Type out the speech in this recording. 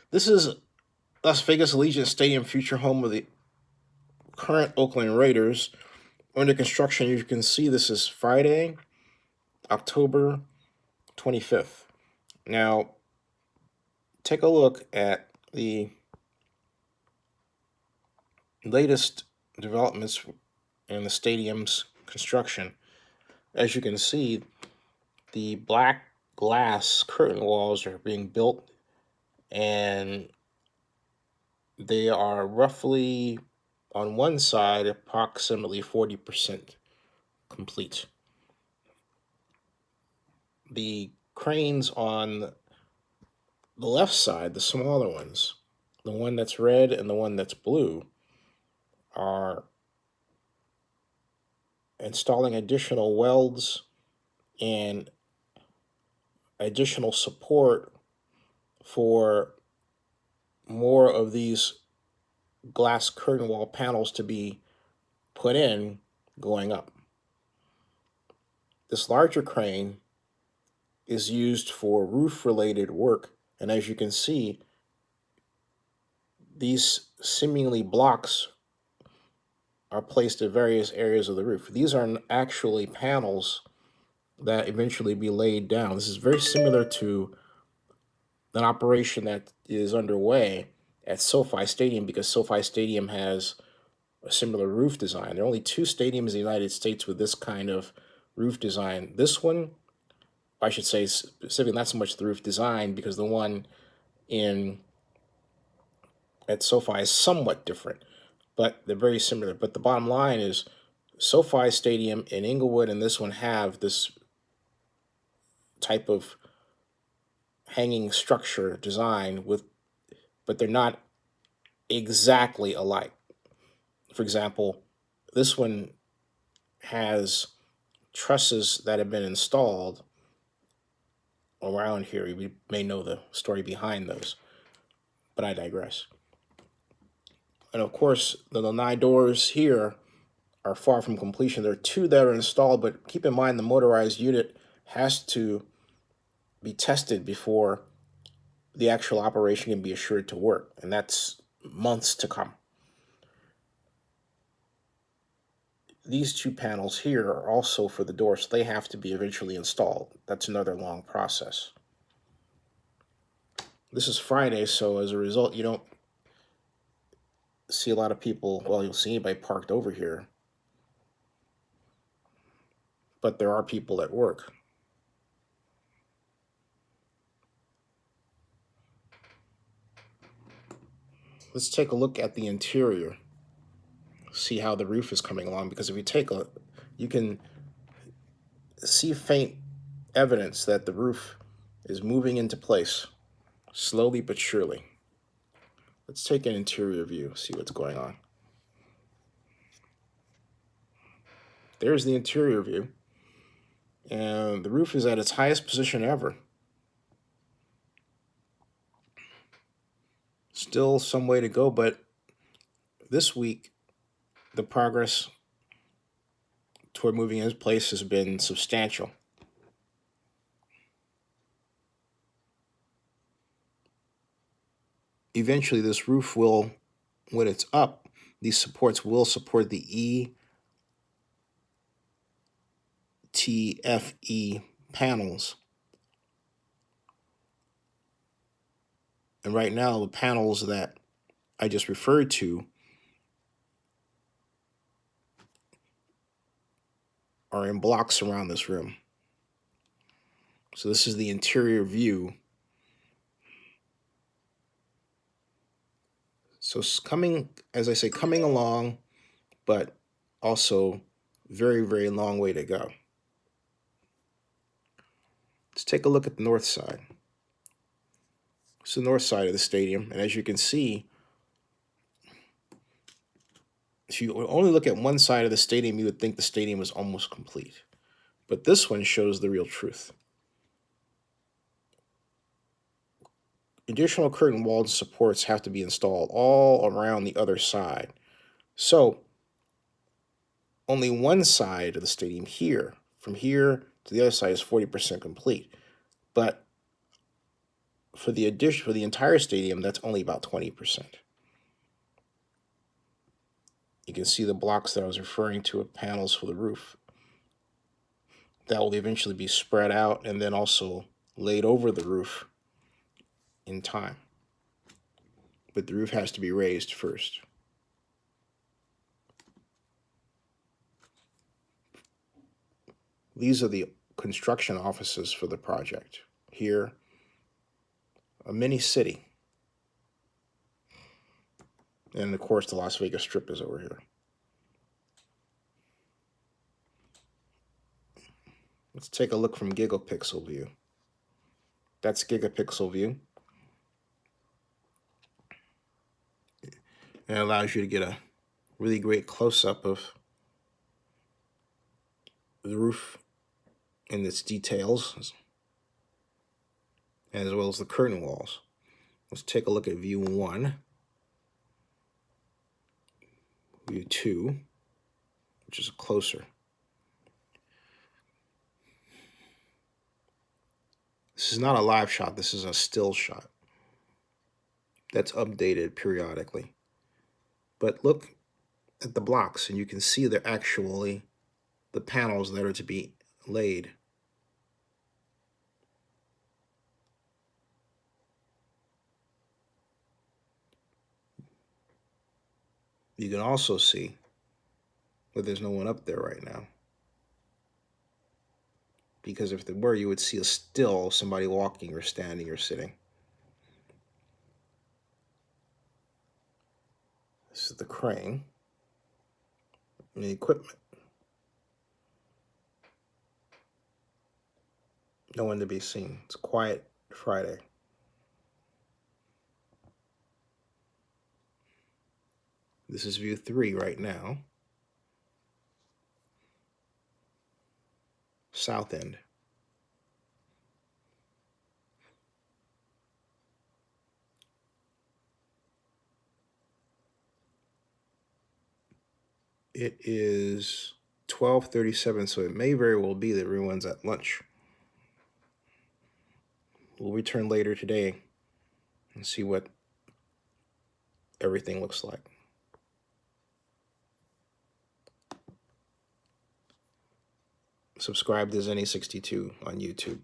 This is Las Vegas Allegiant Stadium, future home of the current Oakland Raiders. Under construction, you can see this is Friday, October 25th. Now, take a look at the latest developments in the stadium's construction. As you can see, the black glass curtain walls are being built, and they are roughly, on one side, approximately 40% complete. The cranes on the left side, the smaller ones, the one that's red and the one that's blue, are installing additional welds and additional support for more of these glass curtain wall panels to be put in going up. This larger crane is used for roof related work, and as you can see, these seemingly blocks are placed at various areas of the roof. These are actually panels that eventually be laid down. This is very similar to an operation that is underway at SoFi Stadium, because SoFi Stadium has a similar roof design. There are only two stadiums in the United States with this kind of roof design. This one, I should say specifically, not so much the roof design, because the one in at SoFi is somewhat different, but they're very similar. But the bottom line is SoFi Stadium in Inglewood and this one have this type of hanging structure design but they're not exactly alike. For example, this one has trusses that have been installed around here. You may know the story behind those, but I digress. And of course, the lanai doors here are far from completion. There are two that are installed, but keep in mind the motorized unit has to be tested before the actual operation can be assured to work, and that's months to come. These two panels here are also for the door, so they have to be eventually installed. That's another long process. This is Friday, so as a result, you don't see a lot of people. Well, you'll see anybody parked over here, but there are people at work. Let's take a look at the interior, see how the roof is coming along, because if you take a, you can see faint evidence that the roof is moving into place, slowly but surely. Let's take an interior view, see what's going on. There's the interior view, and the roof is at its highest position ever. Still some way to go, but this week, the progress toward moving into place has been substantial. Eventually, this roof will, when it's up, these supports will support the ETFE panels. And right now, the panels that I just referred to are in blocks around this room. So this is the interior view. So it's coming, as I say, coming along, but also very, very long way to go. Let's take a look at the north side. It's the north side of the stadium, and as you can see, if you only look at one side of the stadium, you would think the stadium was almost complete. But this one shows the real truth. Additional curtain walls and supports have to be installed all around the other side. So only one side of the stadium here, from here to the other side, is 40% complete. But for the entire stadium, that's only about 20%. You can see the blocks that I was referring to of panels for the roof. That will eventually be spread out and then also laid over the roof in time. But the roof has to be raised first. These are the construction offices for the project. Here, a mini city. And of course, the Las Vegas Strip is over here. Let's take a look from gigapixel view. That's gigapixel view. And it allows you to get a really great close-up of the roof and its details, as well as the curtain walls. Let's take a look at view 1, view 2, which is closer. This is not a live shot, this is a still shot that's updated periodically. But look at the blocks, and you can see they're actually the panels that are to be laid. You can also see that there's no one up there right now. Because if there were, you would see a still, somebody walking or standing or sitting. This is the crane and the equipment. No one to be seen. It's a quiet Friday. This is view 3 right now. South end. It is 12:37, so it may very well be that everyone's at lunch. We'll return later today and see what everything looks like. Subscribe to Zenny62 on YouTube.